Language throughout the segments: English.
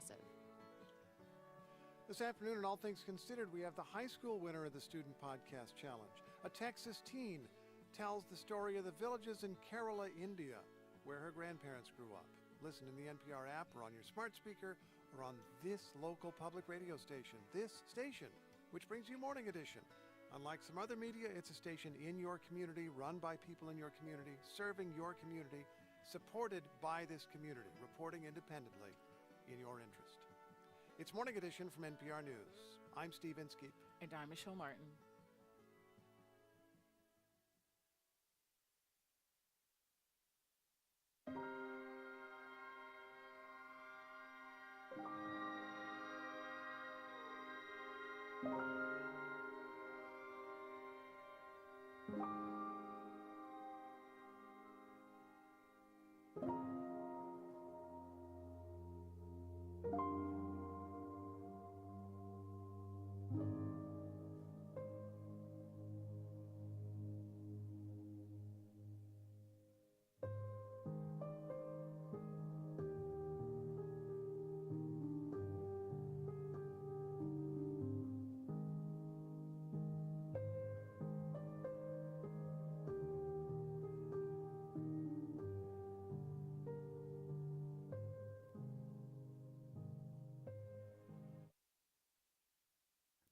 impressive. This afternoon, in All Things Considered, we have the high school winner of the Student Podcast Challenge. A Texas teen tells the story of the villages in Kerala, India, where her grandparents grew up. Listen in the NPR app or on your smart speaker or on this local public radio station. This station, which brings you Morning Edition. Unlike some other media, it's a station in your community, run by people in your community, serving your community, supported by this community, reporting independently in your interest. It's Morning Edition from NPR News. I'm Steve Inskeep. And I'm Michelle Martin.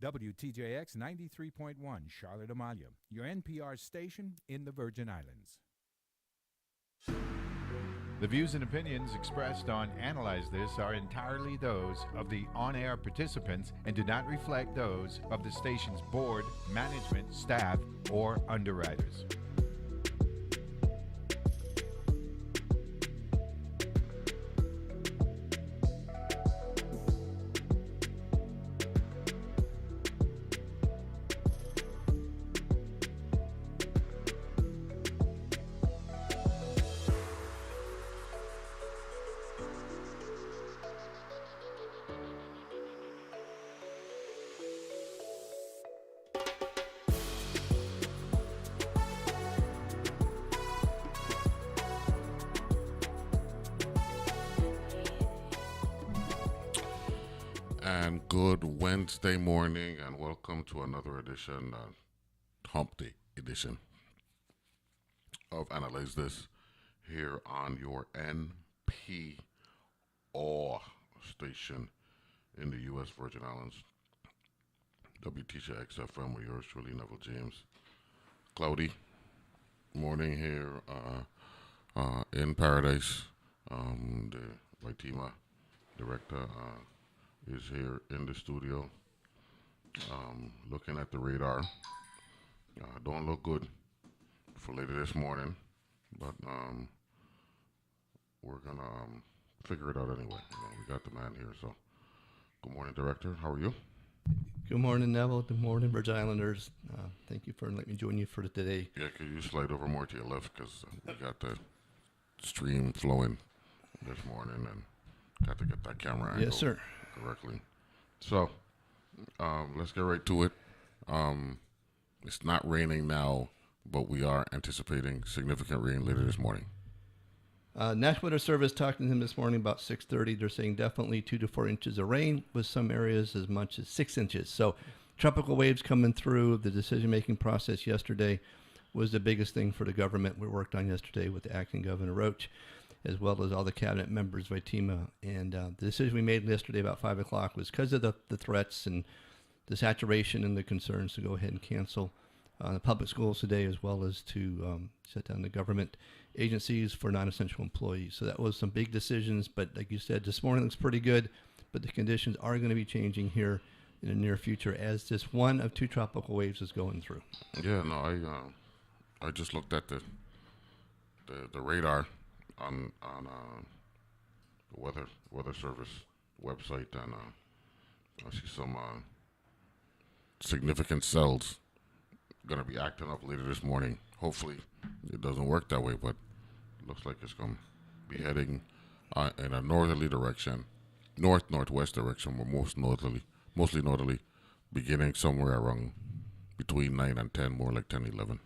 WTJX 93.1 Charlotte Amalia, your NPR station in the Virgin Islands. The views and opinions expressed on Analyze This are entirely those of the on-air participants and do not reflect those of the station's board, management, staff, or underwriters. And good Wednesday morning, and welcome to another edition, Hump Day edition of Analyze This here on your NPR station in the U.S. Virgin Islands. WTJX FM with yours truly, Neville James. Cloudy morning here in Paradise. The VITEMA director is here in the studio, looking at the radar. Don't look good for later this morning, but we're gonna figure it out anyway. We got the man here, so good morning, Director. How are you? Good morning, Neville. Good morning, Virgin Islanders. Thank you for letting me join you for today. Yeah, could you slide over more to your left, because we got the stream flowing this morning, and got to get that camera angle. Yes, sir. Correctly. So, let's get right to it. It's not raining now, but we are anticipating significant rain later this morning. National Weather Service talked to him this morning about 6:30. They're saying definitely 2 to 4 inches of rain, with some areas as much as 6 inches. So, tropical waves coming through. The decision-making process yesterday was the biggest thing for the government. We worked on yesterday with the acting Governor Roach, as well as all the cabinet members, VITEMA. And the decision we made yesterday about 5 o'clock was because of the threats and the saturation and the concerns to go ahead and cancel the public schools today, as well as to shut down the government agencies for non-essential employees. So that was some big decisions, but like you said, this morning looks pretty good, but the conditions are going to be changing here in the near future as this one of 2 tropical waves is going through. Yeah, no, I just looked at the radar on the weather service website, and I see some significant cells going to be acting up later this morning. Hopefully it doesn't work that way, but it looks like it's going to be heading in a northerly direction, northwest direction, but mostly northerly, beginning somewhere around between 9 and 10, more like 10, 11.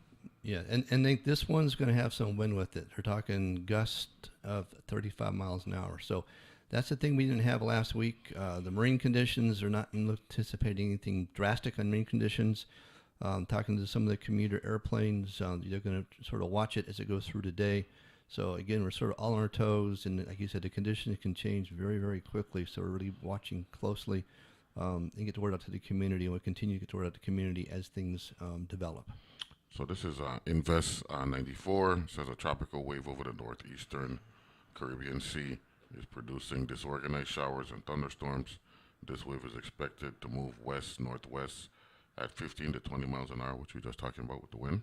Yeah, and this one's going to have some wind with it. They're talking gust of 35 miles an hour. So That's the thing we didn't have last week. The marine conditions are not anticipating anything drastic on marine conditions. Talking to some of the commuter airplanes, they're going to sort of watch it as it goes through today. So again, we're sort of all on our toes, and like you said, the conditions can change very, very quickly. So we're really watching closely and get the word out to the community, and we'll continue to get the word out to the community as things develop. So this is Invest 94. It says a tropical wave over the northeastern Caribbean Sea is producing disorganized showers and thunderstorms. This wave is expected to move west-northwest at 15 to 20 miles an hour, which we were just talking about with the wind.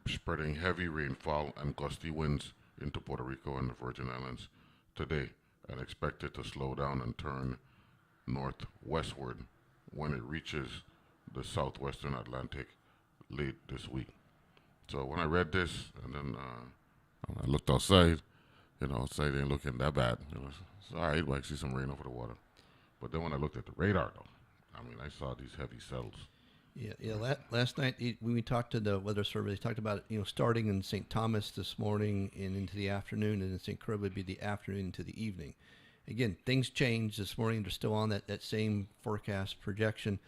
Spreading heavy rainfall and gusty winds into Puerto Rico and the Virgin Islands today, and expected to slow down and turn northwestward when it reaches the southwestern Atlantic late this week. So when I read this, and then I looked outside, outside ain't looking that bad. It's all right, I see some rain over the water. But then when I looked at the radar, though, I saw these heavy cells. Yeah. Last night when we talked to the Weather Service, they talked about starting in St. Thomas this morning and into the afternoon, and in St. Croix would be the afternoon into the evening. Again, things changed this morning. They're still on that same forecast projection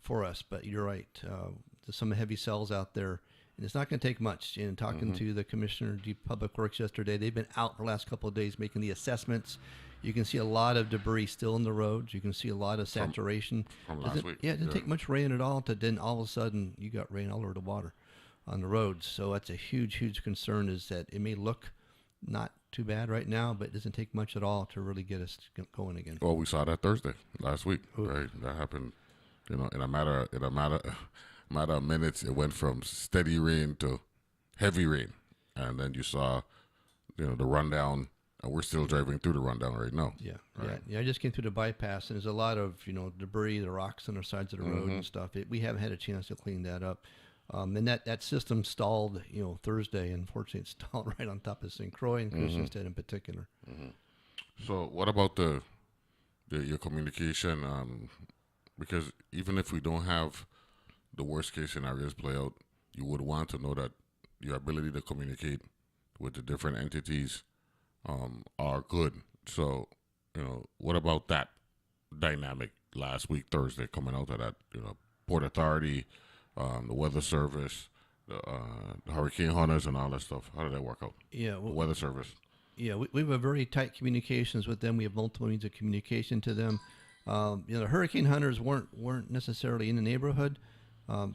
for us, but you're right. There's some heavy cells out there, and it's not going to take much. And talking to the Commissioner of Public Works yesterday, they've been out for the last couple of days making the assessments. You can see a lot of debris still in the roads. You can see a lot of saturation. From last week. Yeah, it didn't take much rain at all to then all of a sudden you got rain all over the water on the roads. So that's a huge, huge concern, is that it may look not too bad right now, but it doesn't take much at all to really get us going again. Well, we saw that Thursday last week, right? That happened, in a matter of minutes. It went from steady rain to heavy rain, and then you saw, the rundown. And we're still driving through the rundown right now. Yeah. I just came through the bypass, and there's a lot of debris, the rocks on the sides of the road and stuff. We haven't had a chance to clean that up, and that system stalled Thursday. Unfortunately, it stalled right on top of St. Croix and Christiansted in particular. So what about your communication? Because even if we don't have the worst case scenarios play out, you would want to know that your ability to communicate with the different entities are good. So, what about that dynamic last week, Thursday, coming out of that, Port Authority, the Weather Service, the Hurricane Hunters and all that stuff? How did that work out? Yeah. The Weather Service. Yeah, we have a very tight communications with them. We have multiple means of communication to them. The Hurricane Hunters weren't necessarily in the neighborhood,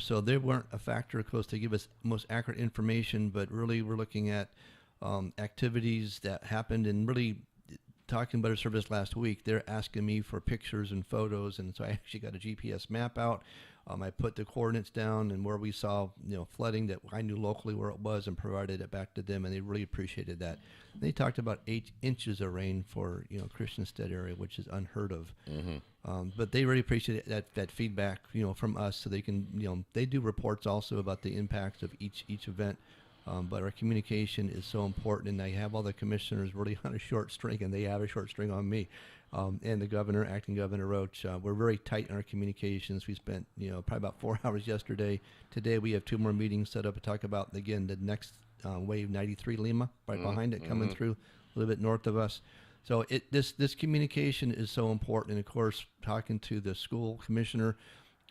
so they weren't a factor, of course, to give us most accurate information, but really we're looking at activities that happened, and really talking about a service last week, they're asking me for pictures and photos, and so I actually got a GPS map out. I put the coordinates down and where we saw flooding that I knew locally where it was, and provided it back to them, and they really appreciated that. They talked about 8 inches of rain for Christiansted area, which is unheard of. But they really appreciate that feedback from us, so they can they do reports also about the impacts of each event. But our communication is so important, and I have all the commissioners really on a short string, and they have a short string on me. And the governor, acting Governor Roach, we're very tight in our communications. We spent, probably about 4 hours yesterday. Today we have 2 more meetings set up to talk about, again, the next wave 93 Lima, right behind it, coming through a little bit north of us. So this communication is so important. And of course, talking to the school commissioner,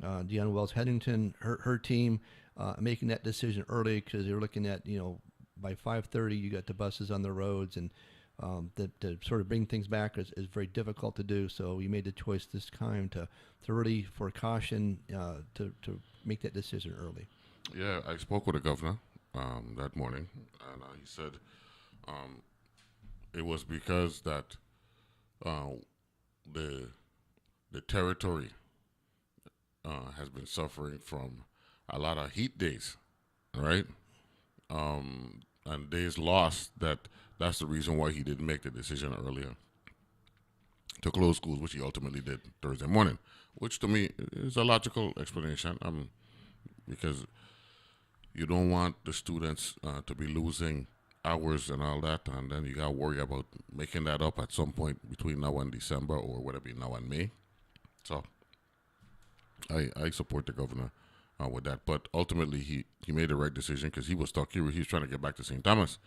Deanna Wells-Headington, her team, making that decision early, because they're looking at, by 5:30 you got the buses on the roads, and to sort of bring things back is very difficult to do. So we made the choice this time to really, for caution, to make that decision early. Yeah, I spoke with the governor that morning, and he said it was because that the territory has been suffering from a lot of heat days, right? And days lost. That's the reason why he didn't make the decision earlier to close schools, which he ultimately did Thursday morning, which to me is a logical explanation. Because you don't want the students to be losing hours and all that, and then you got to worry about making that up at some point between now and December, or whether it be now and May. So I support the governor with that, but ultimately he made the right decision, because he was stuck here. He was trying to get back to St. Thomas,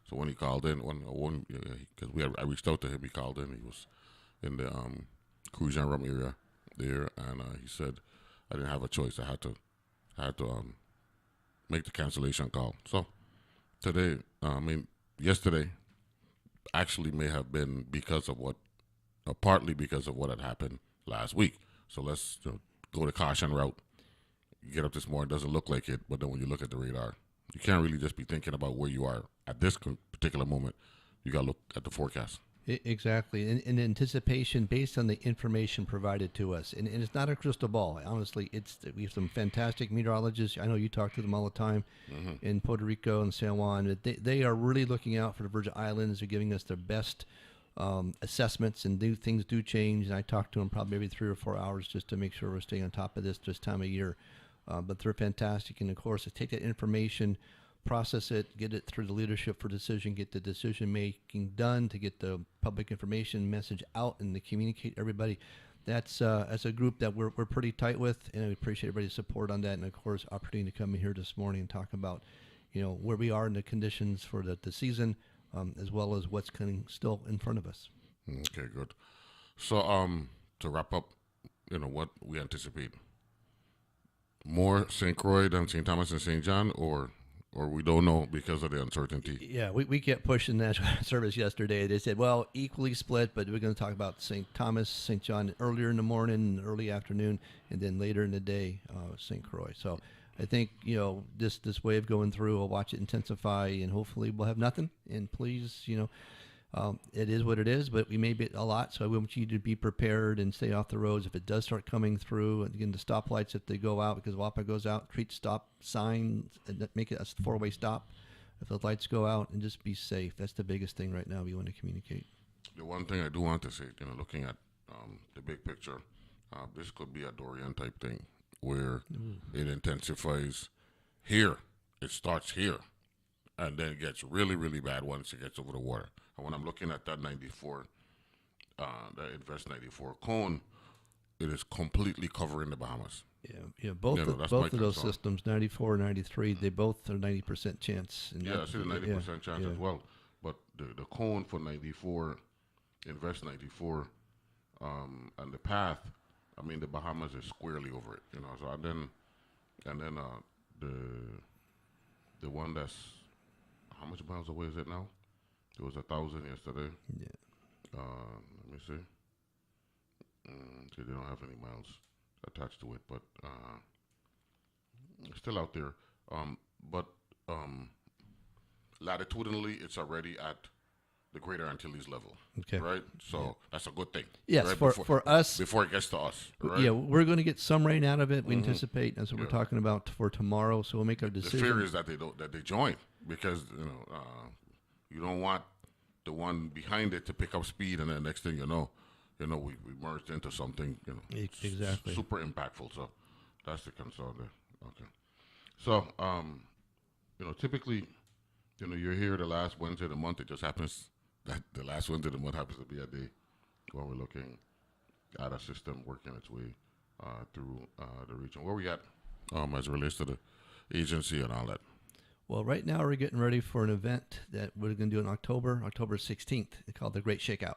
So when he called in, because I reached out to him, he called in. He was in the Cruise and Rum area there, and he said I didn't have a choice. I had to make the cancellation call. So today, yesterday, actually may have been partly because of what had happened last week. So let's go the caution route. You get up this morning, doesn't look like it, but then when you look at the radar, you can't really just be thinking about where you are at this particular moment. You got to look at the forecast. Exactly. In anticipation based on the information provided to us. And it's not a crystal ball. Honestly, we have some fantastic meteorologists. I know you talk to them all the time in Puerto Rico and San Juan. They are really looking out for the Virgin Islands. They're giving us their best assessments, and things do change. And I talk to them probably every 3 or 4 hours just to make sure we're staying on top of this time of year. But they're fantastic. And, of course, to take that information, process it, get it through the leadership for decision, get the decision making done, to get the public information message out and to communicate everybody. That's as a group that we're pretty tight with, and I appreciate everybody's support on that. And of course, opportunity to come in here this morning and talk about, where we are in the conditions for the season, as well as what's coming still in front of us. Okay, good. So to wrap up, what we anticipate, more St. Croix than St. Thomas and St. John, or we don't know because of the uncertainty? Yeah, we kept pushing that service yesterday. They said, well, equally split, but we're going to talk about St. Thomas, St. John earlier in the morning, early afternoon, and then later in the day, St. Croix. So I think, this wave going through, we'll watch it intensify, and hopefully we'll have nothing. And please, it is what it is, but we may be a lot, so I want you to be prepared and stay off the roads if it does start coming through. And again, the stoplights, if they go out, because WAPA goes out, treat stop signs, and make it a 4-way stop if the lights go out, and just be safe. That's the biggest thing right now we want to communicate. The one thing I do want to say, looking at the big picture, this could be a Dorian type thing where it intensifies here. It starts here, and then it gets really, really bad once it gets over the water. And when I'm looking at that 94, that Invest 94 cone, it is completely covering the Bahamas. Yeah. Both of those systems, 94, 93, they both are 90% chance. And I see the 90% chance as well. But the cone for 94, Invest 94, and the path, the Bahamas is squarely over it. So and then the one that's, how much miles away is it now? It was 1,000 yesterday. Yeah. Let me see. They don't have any miles attached to it, but it's still out there. But latitudinally, it's already at the Greater Antilles level. Okay. Right? So that's a good thing. Yes, right? for us. Before it gets to us. Right? Yeah, we're going to get some rain out of it. We anticipate. That's what we're talking about for tomorrow. So we'll make our decision. The fear is that they join, because you don't want the one behind it to pick up speed, and then next thing you know, we merged into something, exactly super impactful. So that's the concern there. Okay. So typically, you're here the last Wednesday of the month. It just happens that the last Wednesday of the month happens to be a day when we're looking at a system working its way through the region. Where we at as it relates to the agency and all that? Well, right now we're getting ready for an event that we're going to do in October 16th. It's called the Great Shakeout.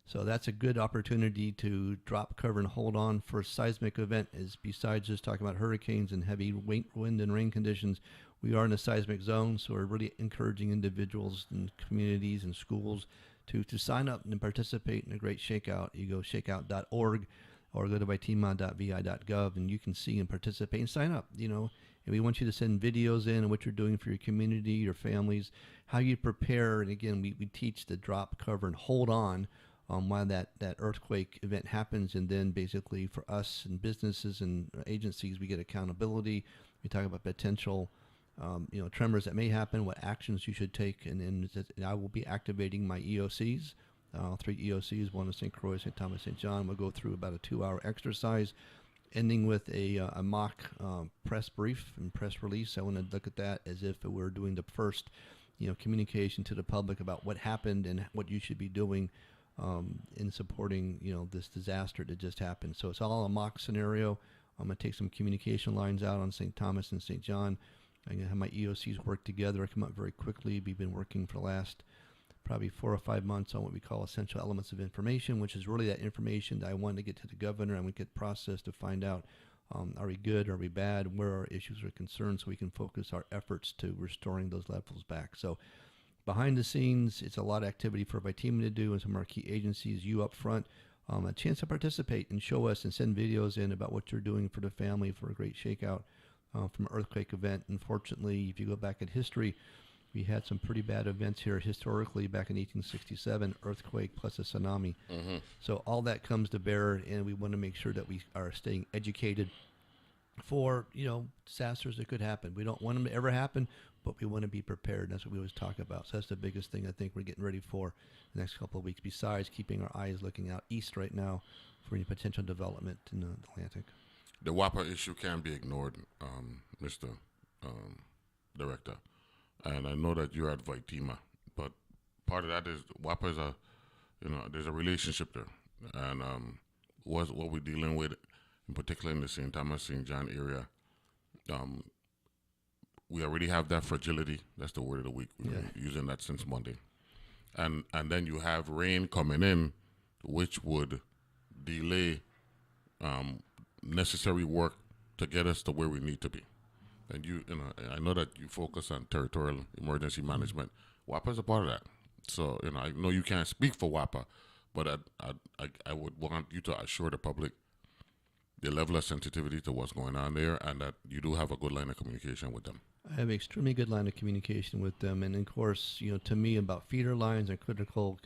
So that's a good opportunity to drop cover and hold on for a seismic event. Is besides just talking about hurricanes and heavy wind and rain conditions, we are in a seismic zone. So we're really encouraging individuals and communities and schools to sign up and participate in the Great Shakeout. You go shakeout.org or go to vitema.vi.gov, and you can see and participate and sign up, And we want you to send videos in on what you're doing for your community, your families, how you prepare. And again, we teach the drop, cover, and hold on while that earthquake event happens. And then basically for us and businesses and agencies, we get accountability. We talk about potential tremors that may happen, what actions you should take. And then I will be activating my EOCs, 3 EOCs, one in St. Croix, St. Thomas, St. John. We'll go through about a 2-hour exercise, ending with a mock press brief and press release. I want to look at that as if we're doing the first, communication to the public about what happened and what you should be doing in supporting, this disaster that just happened. So it's all a mock scenario. I'm going to take some communication lines out on St. Thomas and St. John, I'm going to have my EOCs work together, come up very quickly. We've been working for the last probably 4 or 5 months on what we call essential elements of information, which is really that information that I want to get to the governor and we get processed to find out, are we good, are we bad, where our issues are concerned, so we can focus our efforts to restoring those levels back. So behind the scenes, it's a lot of activity for VITEMA to do and some of our key agencies, you up front, a chance to participate and show us and send videos in about what you're doing for the family for a great shakeout from an earthquake event. Unfortunately, if you go back in history, we had some pretty bad events here historically back in 1867, earthquake plus a tsunami. Mm-hmm. So all that comes to bear, and we want to make sure that we are staying educated for, disasters that could happen. We don't want them to ever happen, but we want to be prepared. That's what we always talk about. So that's the biggest thing I think we're getting ready for the next couple of weeks, besides keeping our eyes looking out east right now for any potential development in the Atlantic. The WAPA issue can't be ignored, Mr. Director. And I know that you're at VITEMA, but part of that is WAPA is there's a relationship there. And what we're dealing with, in particular in the St. Thomas, St. John area, we already have that fragility. That's the word of the week. We've been using that since Monday. And then you have rain coming in, which would delay necessary work to get us to where we need to be. And I know that you focus on territorial emergency management. WAPA is a part of that. So, I know you can't speak for WAPA, but I would want you to assure the public the level of sensitivity to what's going on there, and that you do have a good line of communication with them. I have an extremely good line of communication with them, and of course, to me, about feeder lines and critical,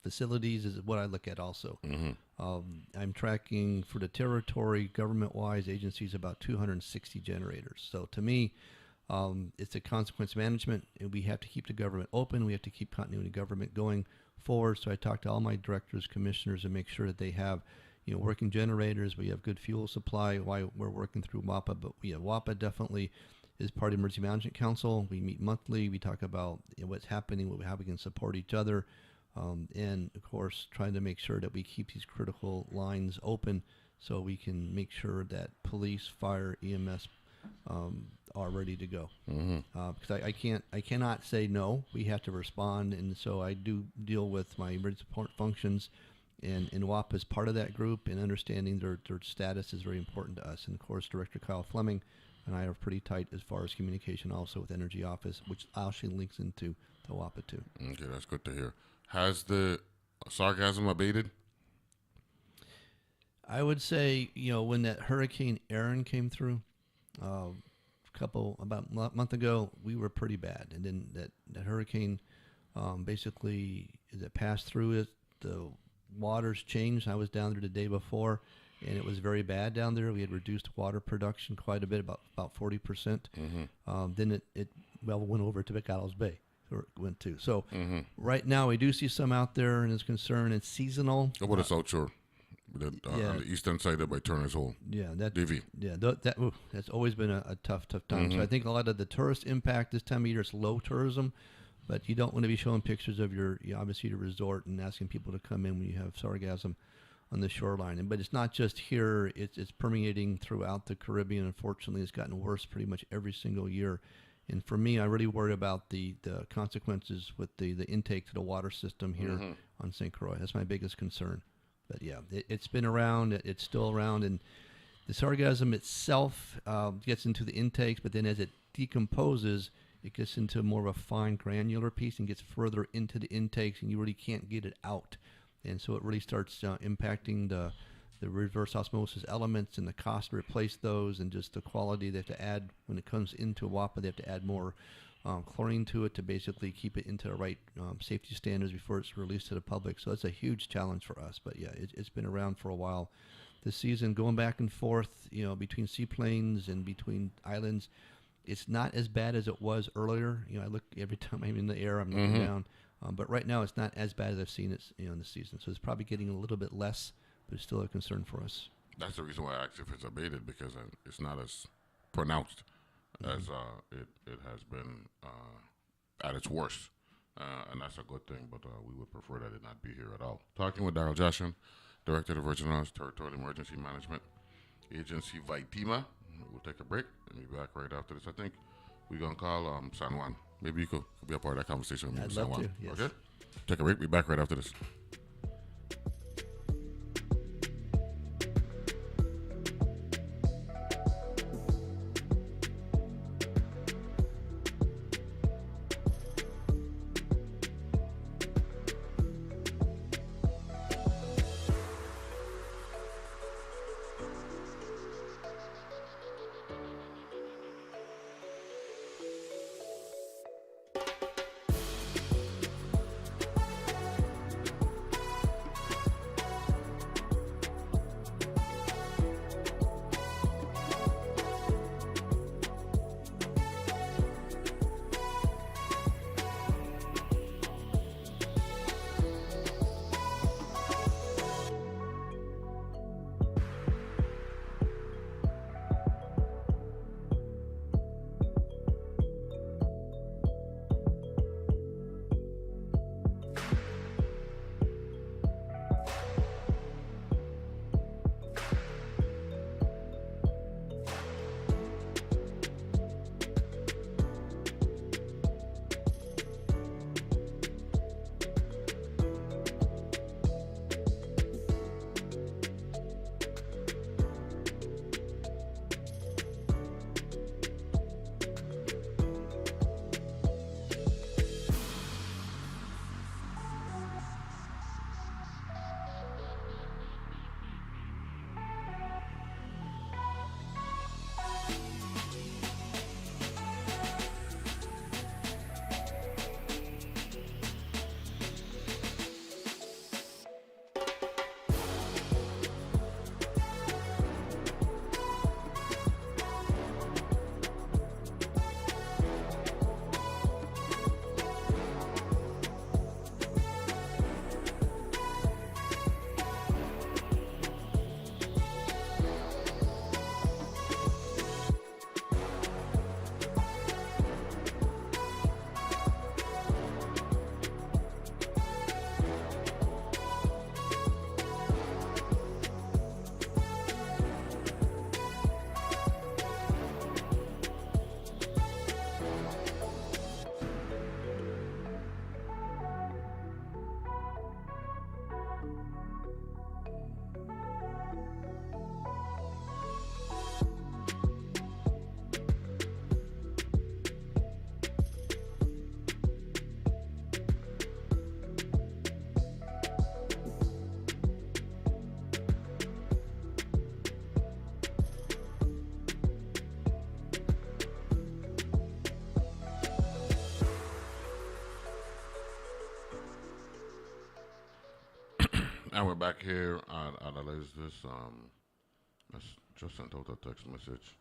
facilities is what I look at also. Mm-hmm. I'm tracking for the territory, government-wise agencies, about 260 generators. So to me, it's a consequence management, and we have to keep the government open. We have to keep continuity of government going forward. So I talk to all my directors, commissioners, and make sure that they have, working generators. We have good fuel supply while we're working through WAPA. But WAPA definitely is part of Emergency Management Council. We meet monthly. We talk about what's happening, how we can support each other. And of course, trying to make sure that we keep these critical lines open so we can make sure that police, fire, EMS are ready to go. Mm-hmm. Because I cannot say no. We have to respond, and so I do deal with my emergency support functions, and WAPA is part of that group. And understanding their status is very important to us. And of course, Director Kyle Fleming and I are pretty tight as far as communication, also with Energy Office, which actually links into the WAPA too. Okay, that's good to hear. Has the sarcasm abated? I would say, when that Hurricane Aaron came through, about a month ago, we were pretty bad. And then that hurricane, basically, as it passed through it, the waters changed. I was down there the day before, and it was very bad down there. We had reduced water production quite a bit, about 40%. Mm-hmm. Then it went over to McAdams Bay. Went to. So mm-hmm. right now we do see some out there, and it's concerned. It's seasonal. How about the South Shore? On the eastern side there by Turner's Hole. Yeah, that DV. Yeah, that's always been a tough time. Mm-hmm. So I think a lot of the tourist impact this time of year is low tourism, but you don't want to be showing pictures of obviously the resort and asking people to come in when you have sargassum on the shoreline. But it's not just here; it's permeating throughout the Caribbean. Unfortunately, it's gotten worse pretty much every single year. And for me, I really worry about the consequences with the intake to the water system here mm-hmm. on St. Croix. That's my biggest concern. But yeah, it's been around. It's still around. And the sargassum itself gets into the intakes, but then as it decomposes, it gets into more of a fine granular piece and gets further into the intakes, and you really can't get it out. And so it really starts impacting the reverse osmosis elements and the cost to replace those, and just the quality they have to add when it comes into WAPA. They have to add more chlorine to it to basically keep it into the right safety standards before it's released to the public. So it's a huge challenge for us. But yeah, it's been around for a while. This season, going back and forth, between seaplanes and between islands, it's not as bad as it was earlier. I look every time I'm in the air, I'm looking mm-hmm. down. But right now, it's not as bad as I've seen it, in the season. So it's probably getting a little bit less, but it's still a concern for us. That's the reason why I asked if it's abated, because it's not as pronounced Mm-hmm. as it has been at its worst. And that's a good thing, but we would prefer that it not be here at all. Talking with Daryl Jaschen, Director of the Virgin Islands Territorial Emergency Management Agency, VITEMA. We'll take a break and be back right after this. I think we're going to call San Juan. Maybe you could be a part of that conversation with me. I'd San love Juan. to, yes. Okay? Take a break. Be back right after this. And we're back here on Analyze This. I just sent out a text message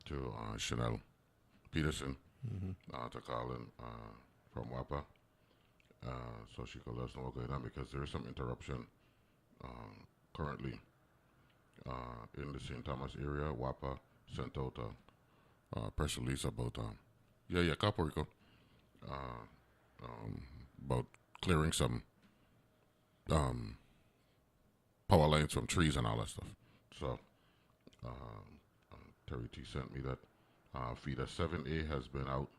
to Chanel Peterson to call in from WAPA so she could let us know what's going on, because there is some interruption currently in the St. Thomas area. WAPA sent out a press release about Puerto Rico, about clearing some power lines from trees and all that stuff. So Terry T sent me that feeder 7A has been out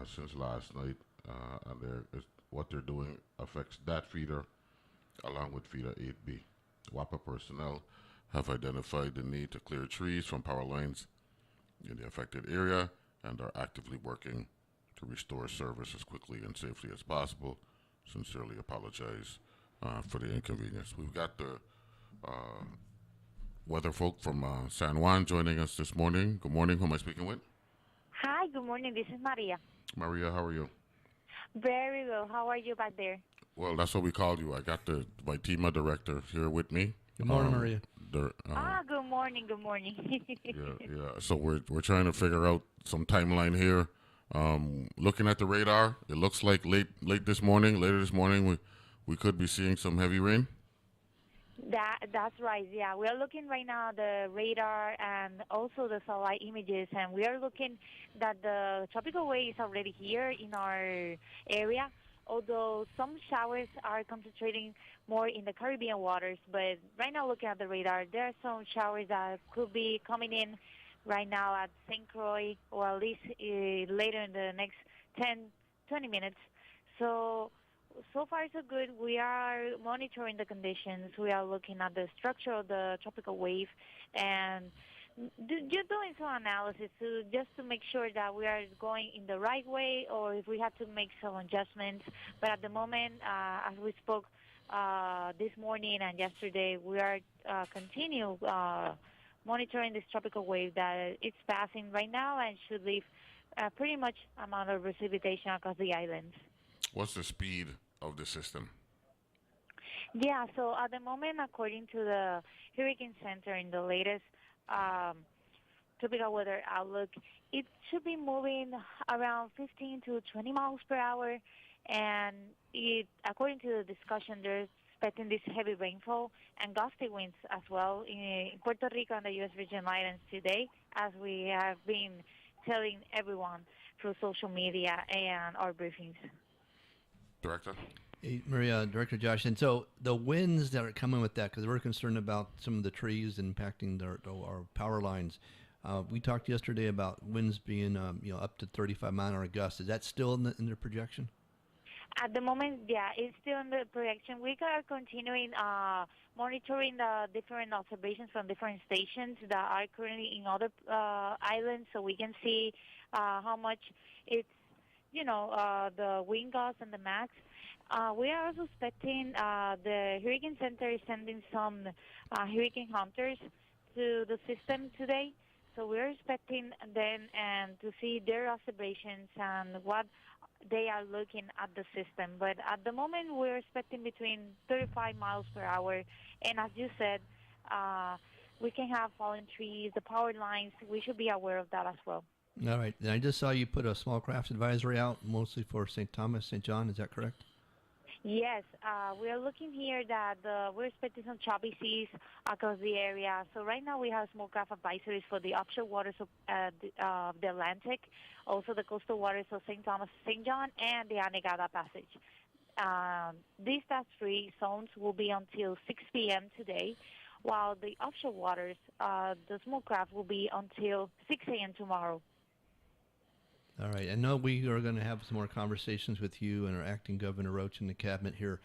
since last night, and what they're doing affects that feeder along with feeder 8B. WAPA personnel have identified the need to clear trees from power lines in the affected area and are actively working to restore service as quickly and safely as possible. Sincerely apologize for the inconvenience. We've got the weather folk from San Juan joining us this morning. Good morning. Who am I speaking with? Hi, good morning. This is Maria. Maria, how are you? Very well. How are you back there? Well, that's what we called you. I got the VITEMA director here with me. Good morning, Maria. Good morning. Good morning. Yeah. So we're trying to figure out some timeline here. Looking at the radar, it looks like later this morning, we could be seeing some heavy rain. That's right. Yeah, we are looking right now at the radar and also the satellite images, and we are looking that the tropical wave is already here in our area. although some showers are concentrating more in the Caribbean waters. But right now, looking at the radar, there are some showers that could be coming in right now at St. Croix, or at least later in the next 10, 20 minutes. So far so good. We are monitoring the conditions. We are looking at the structure of the tropical wave, and just doing some analysis just to make sure that we are going in the right way, or if we have to make some adjustments. But at the moment, as we spoke this morning and yesterday, we are continue monitoring this tropical wave that it's passing right now and should leave pretty much amount of precipitation across the islands. What's the speed of the system? Yeah, so at the moment, according to the Hurricane Center in the latest tropical weather outlook, it should be moving around 15 to 20 miles per hour. And according to the discussion, they're expecting this heavy rainfall and gusty winds as well in Puerto Rico and the U.S. Virgin Islands today, as we have been telling everyone through social media and our briefings. Director? Hey, Maria, Director Jaschen. So the winds that are coming with that, because we're concerned about some of the trees impacting our power lines. We talked yesterday about winds being up to 35-mile-an-hour gusts. Is that still in the projection? At the moment, yeah, it's still in the projection. We are continuing monitoring the different observations from different stations that are currently in other islands, so we can see how much it's, the wind gusts and the max. We are also expecting the Hurricane Center is sending some hurricane hunters to the system today. So we're expecting them and to see their observations and what they are looking at the system. But at the moment, we're expecting between 35 miles per hour. And as you said, we can have fallen trees, the power lines. We should be aware of that as well. All right. And I just saw you put a small craft advisory out, mostly for St. Thomas, St. John. Is that correct? Yes, we are looking here that we're expecting some choppy seas across the area. So right now we have small craft advisories for the offshore waters of the Atlantic, also the coastal waters of St. Thomas, St. John, and the Anegada Passage. These tax-free zones will be until 6 p.m. today, while the offshore waters, the small craft, will be until 6 a.m. tomorrow. All right. I know we are going to have some more conversations with you and our acting Governor Roach in the cabinet here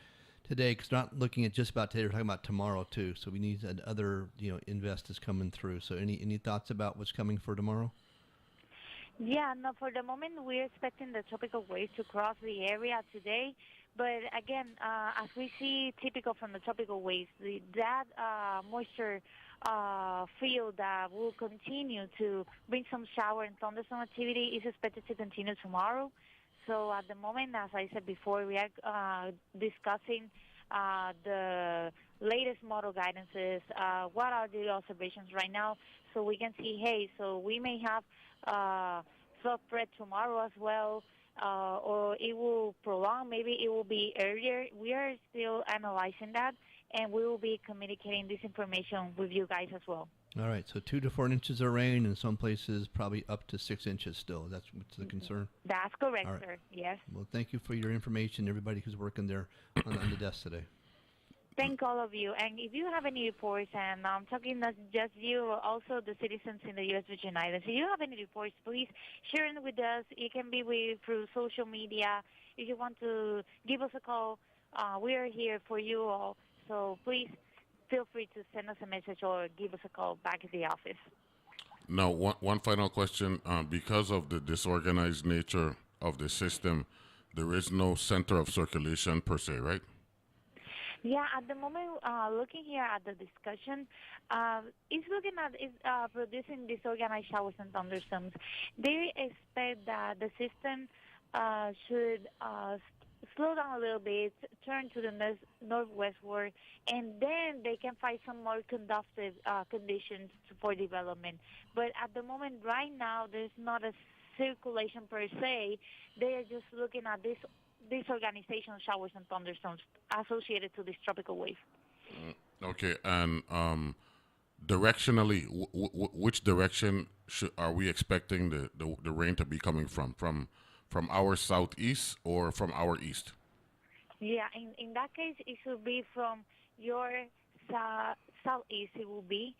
today, because we're not looking at just about today. We're talking about tomorrow too. So we need other investors coming through. So any thoughts about what's coming for tomorrow? Yeah, no. For the moment, we're expecting the tropical waves to cross the area today. But again, as we see, typical from the tropical waves, that moisture field that will continue to bring some shower and thunderstorm activity is expected to continue tomorrow. So at the moment, as I said before, we are discussing the latest model guidances, what are the observations right now, so we can see, hey, so we may have soft spread tomorrow as well, or it will prolong, maybe it will be earlier. We are still analyzing that, and we will be communicating this information with you guys as well. All right, so 2 to 4 inches of rain, in some places probably up to 6 inches still. That's what's the concern? That's correct, right, sir. Yes. Well, thank you for your information, everybody who's working there on the desk today. Thank all of you. And if you have any reports, and I'm talking not just you, also the citizens in the U.S. Virgin Islands, if you have any reports, please share them with us. It can be through social media. If you want to give us a call, we are here for you all. So please feel free to send us a message or give us a call back at the office. Now, one final question. Because of the disorganized nature of the system, there is no center of circulation per se, right? Yeah, at the moment, looking here at the discussion, it's looking at producing disorganized showers and thunderstorms. They expect that the system should slow down a little bit, turn to the northwestward, and then they can find some more conducive conditions for development. But at the moment, right now, there's not a circulation per se. They are just looking at this organization of showers and thunderstorms associated to this tropical wave. Okay, and directionally, which direction are we expecting the rain to be coming from? From our southeast or from our east? Yeah, in that case, it should be from your southeast. It will be.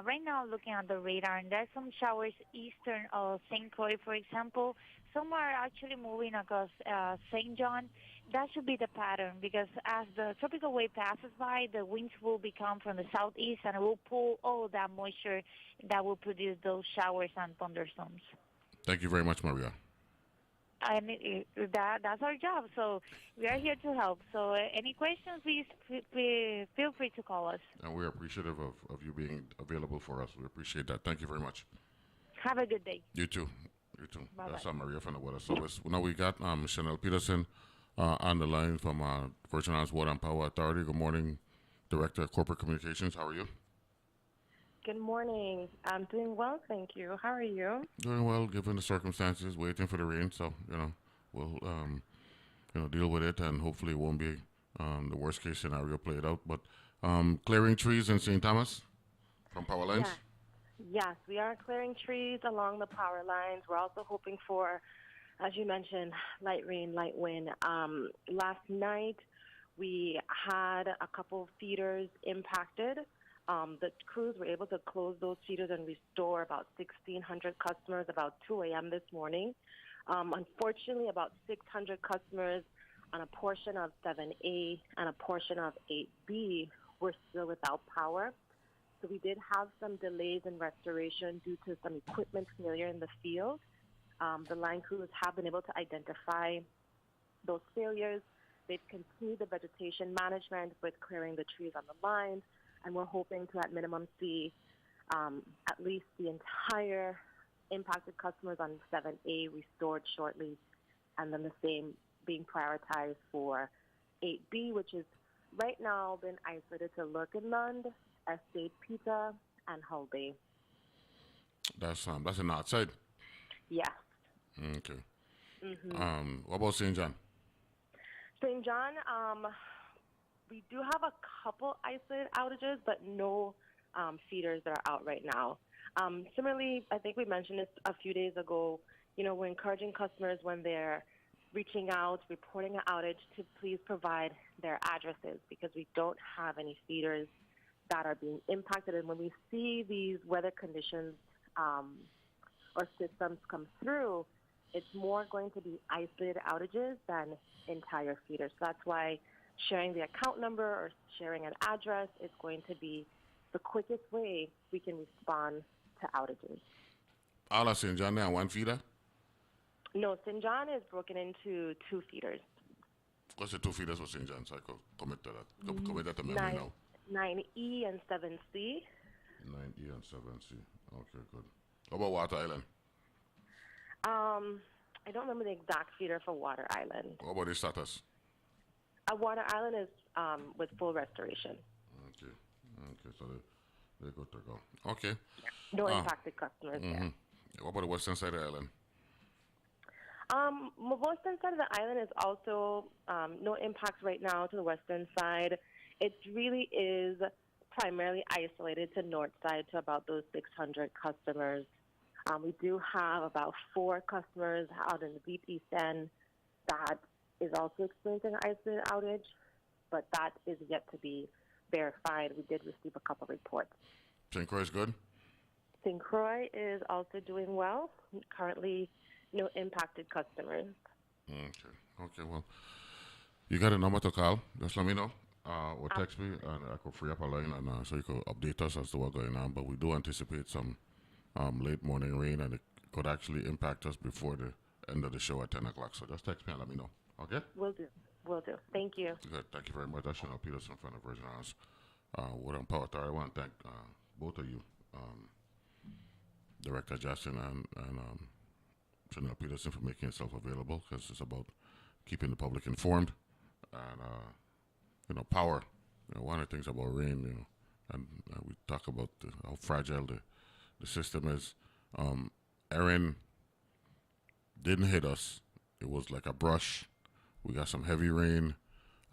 Right now, looking at the radar, and there's some showers eastern of St. Croix, for example. Some are actually moving across St. John. That should be the pattern because as the tropical wave passes by, the winds will become from the southeast and it will pull all that moisture that will produce those showers and thunderstorms. Thank you very much, Maria. And that's our job. So we are here to help. So any questions, please feel free to call us. And we're appreciative of you being available for us. We appreciate that. Thank you very much. Have a good day. You too. You too. Bye-bye. That's Maria from the Water Service. Now we got Chanel Peterson on the line from Virgin Islands Water and Power Authority. Good morning, Director of Corporate Communications. How are you? Good morning. I'm doing well, thank you. How are you? Doing well, given the circumstances. Waiting for the rain, so we'll deal with it, and hopefully it won't be the worst case scenario played out. But clearing trees in St. Thomas from power lines. Yes, we are clearing trees along the power lines. We're also hoping for, as you mentioned, light rain, light wind. Last night we had a couple feeders impacted. The crews were able to close those feeders and restore about 1,600 customers about 2 a.m. this morning. Unfortunately, about 600 customers on a portion of 7A and a portion of 8B were still without power. So we did have some delays in restoration due to some equipment failure in the field. The line crews have been able to identify those failures. They've continued the vegetation management with clearing the trees on the lines, and we're hoping to, at minimum, see at least the entire impacted customers on 7A restored shortly, and then the same being prioritized for 8B, which is right now been isolated to Lurkenlund, Estate Pita, and Hull Bay. That's an outside. Yes. Okay. What about St. John? St. John, we do have a couple isolated outages, but no feeders that are out right now. Similarly, I think we mentioned this a few days ago, we're encouraging customers when they're reaching out, reporting an outage, to please provide their addresses because we don't have any feeders that are being impacted. And when we see these weather conditions or systems come through, it's more going to be isolated outages than entire feeders. So that's why sharing the account number or sharing an address is going to be the quickest way we can respond to outages. All of St. John there, one feeder? No, St. John is broken into 2 feeders. What's the 2 feeders for St. John? So I could commit to that. Commit that to memory now. 9E and 7C. 9E and 7C. Okay, good. How about Water Island? I don't remember the exact feeder for Water Island. What about the status? Water Island is with full restoration. Okay, so they're good to go. Okay. No impacted customers there. What about the western side of the island? The western side of the island is also no impacts right now to the western side. It really is primarily isolated to north side to about those 600 customers. We do have about 4 customers out in the deep east end that is also experiencing an isolated outage, but that is yet to be verified. We did receive a couple reports. St. Croix is good? St. Croix is also doing well. Currently, no impacted customers. Okay, well, you got a number to call. Just let me know. Or text me, and I could free up a line, and so you could update us as to what's going on. But we do anticipate some late morning rain, and it could actually impact us before the end of the show at 10 o'clock. So just text me and let me know. Okay? Will do. Thank you. Good. Thank you very much. That's Chanel Peterson from the Virgin Islands Water and Power Authority. I want to thank both of you, Director Jaschen and Chanel Peterson, for making yourself available, because it's about keeping the public informed. And, power. One of the things about rain, and we talk about how fragile the system is. Erin didn't hit us. It was like a brush. We got some heavy rain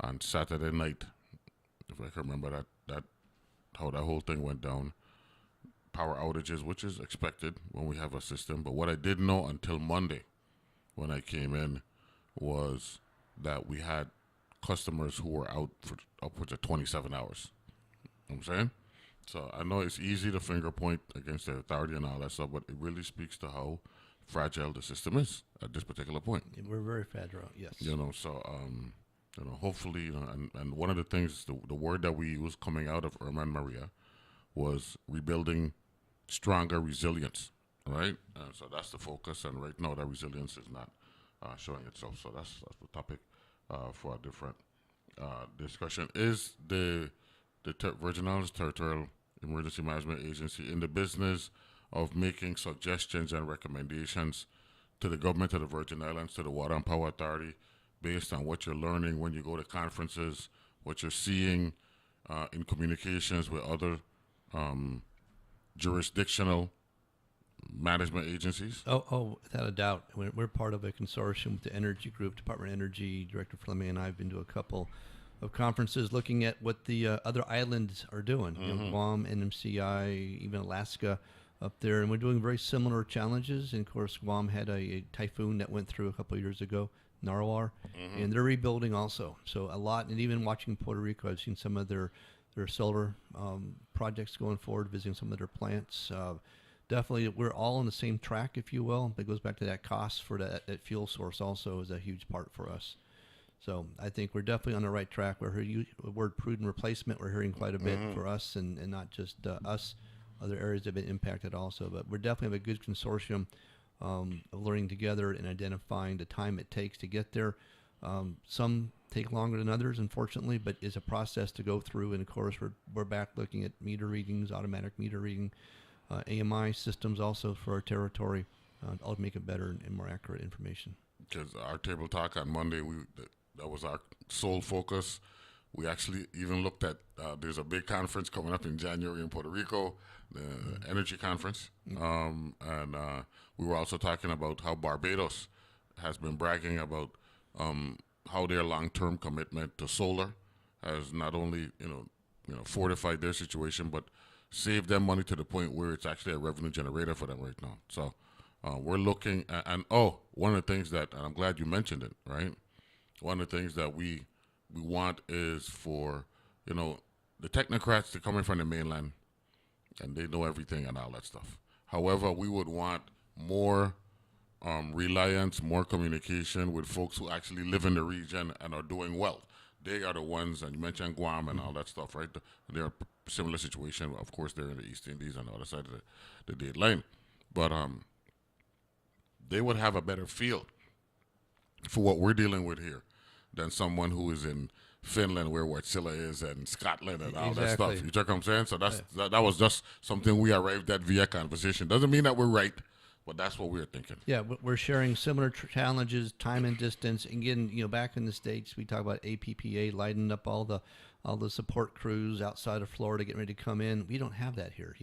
on Saturday night, if I can remember that how that whole thing went down. Power outages, which is expected when we have a system. But what I didn't know until Monday when I came in was that we had customers who were out for upwards of 27 hours. You know what I'm saying? So I know it's easy to finger point against the authority and all that stuff, but it really speaks to how fragile the system is at this particular point. We're very fragile, yes. You know, so hopefully, and one of the things, the word that we used coming out of Irma and Maria was rebuilding stronger resilience, right? So that's the focus, and right now that resilience is not showing itself. So that's the topic for a different discussion. Is the Virgin Islands Territorial Emergency Management Agency in the business of making suggestions and recommendations to the government of the Virgin Islands, to the Water and Power Authority, based on what you're learning when you go to conferences, what you're seeing in communications with other jurisdictional management agencies? Oh, without a doubt. We're part of a consortium with the Energy Group, Department of Energy. Director Fleming and I have been to a couple of conferences looking at what the other islands are doing. You know, Guam, NMCI, even Alaska up there. And we're doing very similar challenges. And, of course, Guam had a typhoon that went through a couple of years ago, Narwhal, and they're rebuilding also. So a lot, and even watching Puerto Rico, I've seen some of their solar projects going forward, visiting some of their plants. Definitely, we're all on the same track, if you will. It goes back to that cost for that fuel source also is a huge part for us. So I think we're definitely on the right track. We're hearing the word prudent replacement. We're hearing quite a bit for us, and not just us. Other areas have been impacted also. But we're definitely have a good consortium of learning together and identifying the time it takes to get there. Some take longer than others, unfortunately, but it's a process to go through. And, of course, we're back looking at meter readings, automatic meter reading, AMI systems also for our territory, all to make it better and more accurate information. Because our table talk on Monday, that was our sole focus. We actually even looked at, there's a big conference coming up in January in Puerto Rico, the Energy Conference. And we were also talking about how Barbados has been bragging about how their long-term commitment to solar has not only, fortified their situation, but saved them money to the point where it's actually a revenue generator for them right now. So we're looking at, one of the things that, and I'm glad you mentioned it, right? One of the things that we want is for, the technocrats to come in from the mainland and they know everything and all that stuff. However, we would want more reliance, more communication with folks who actually live in the region and are doing well. They are the ones, and you mentioned Guam and all that stuff, right? They're a similar situation. Of course, they're in the East Indies on the other side of the date line. But they would have a better feel for what we're dealing with here than someone who is in Finland, where Wärtsilä is, and Scotland and all that stuff. You check what I'm saying? So that was just something we arrived at via conversation. Doesn't mean that we're right, but that's what we're thinking. Yeah, we're sharing similar challenges, time and distance. Again, back in the States, we talk about APPA lighting up all the support crews outside of Florida getting ready to come in. We don't have that here.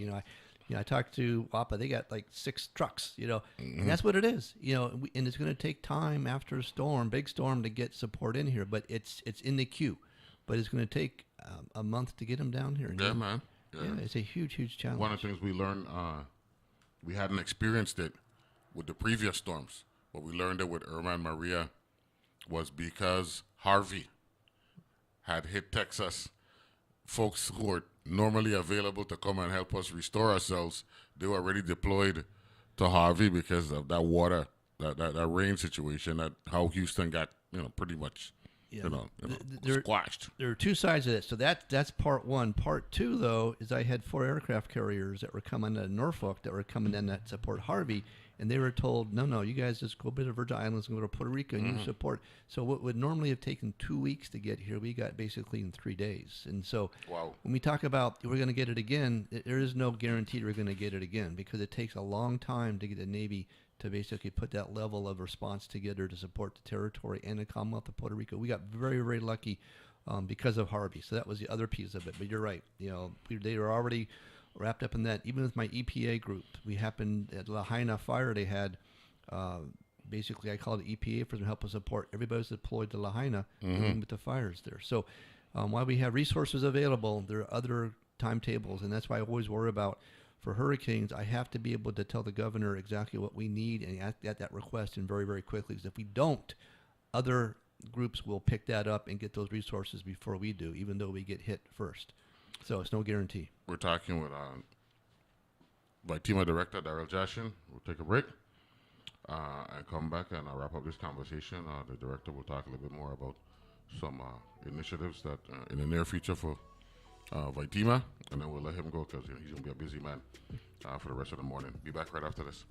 I talked to WAPA. They got like 6 trucks, and that's what it is, and it's going to take time after a storm, big storm, to get support in here, but it's in the queue, but it's going to take a month to get them down here. Yeah, man. Yeah, it's a huge challenge. One of the things we learned, we hadn't experienced it with the previous storms, but we learned it with Irma and Maria was because Harvey had hit Texas. Folks who are normally available to come and help us restore ourselves, they were already deployed to Harvey because of that water, that rain situation, that how Houston got, pretty much, squashed. There are 2 sides of it. So that's part one. Part 2, though, is I had 4 aircraft carriers that were coming out of Norfolk that were coming in that support Harvey, and they were told, no, you guys just go to the Virgin Islands and go to Puerto Rico and you support. So what would normally have taken 2 weeks to get here, we got basically in 3 days. And so when we talk about we're going to get it again, there is no guarantee we're going to get it again, because it takes a long time to get the Navy to basically put that level of response together to support the territory and the Commonwealth of Puerto Rico. We got very, very lucky because of Harvey. So that was the other piece of it. But you're right. They were already wrapped up in that. Even with my EPA group, we happened at Lahaina Fire, they had basically, I call it EPA for them to help us support. Everybody's deployed to Lahaina dealing with the fires there. So while we have resources available, there are other timetables, and that's why I always worry about, for hurricanes, I have to be able to tell the governor exactly what we need and get that request in very, very quickly. Because if we don't, other groups will pick that up and get those resources before we do, even though we get hit first. So it's no guarantee. We're talking with VITEMA Director Daryl Jaschen. We'll take a break and come back and wrap up this conversation. The director will talk a little bit more about some initiatives that in the near future for VITEMA, and then we'll let him go because he's going to be a busy man for the rest of the morning. Be back right after this.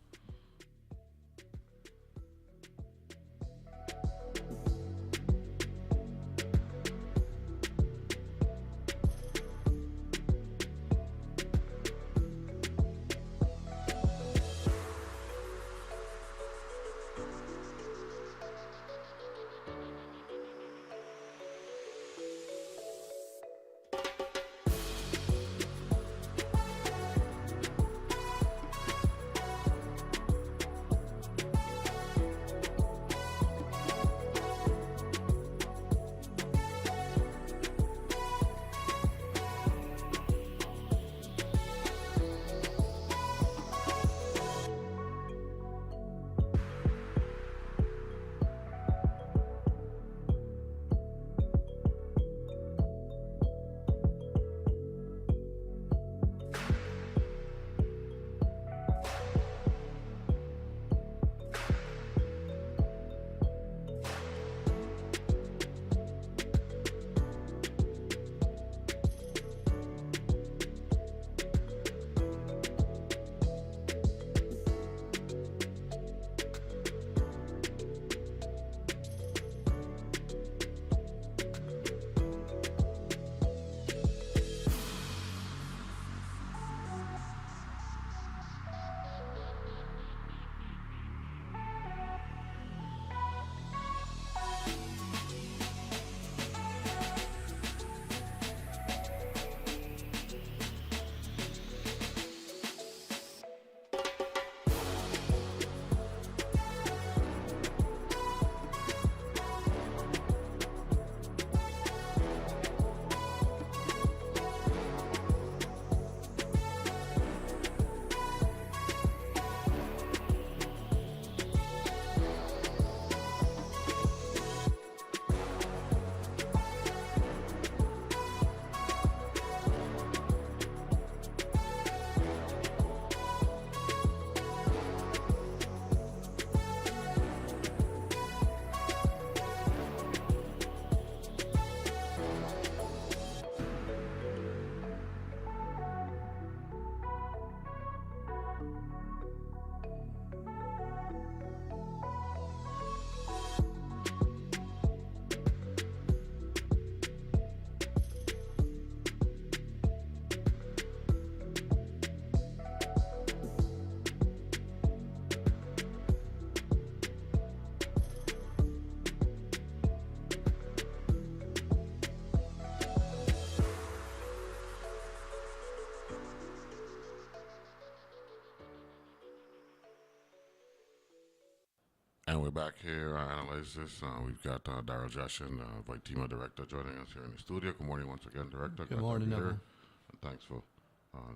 And we're back here. Analyze this. We've got Daryl Jaschen, VITEMA Director, joining us here in the studio. Good morning once again, Director. Good morning, Neville. And thanks for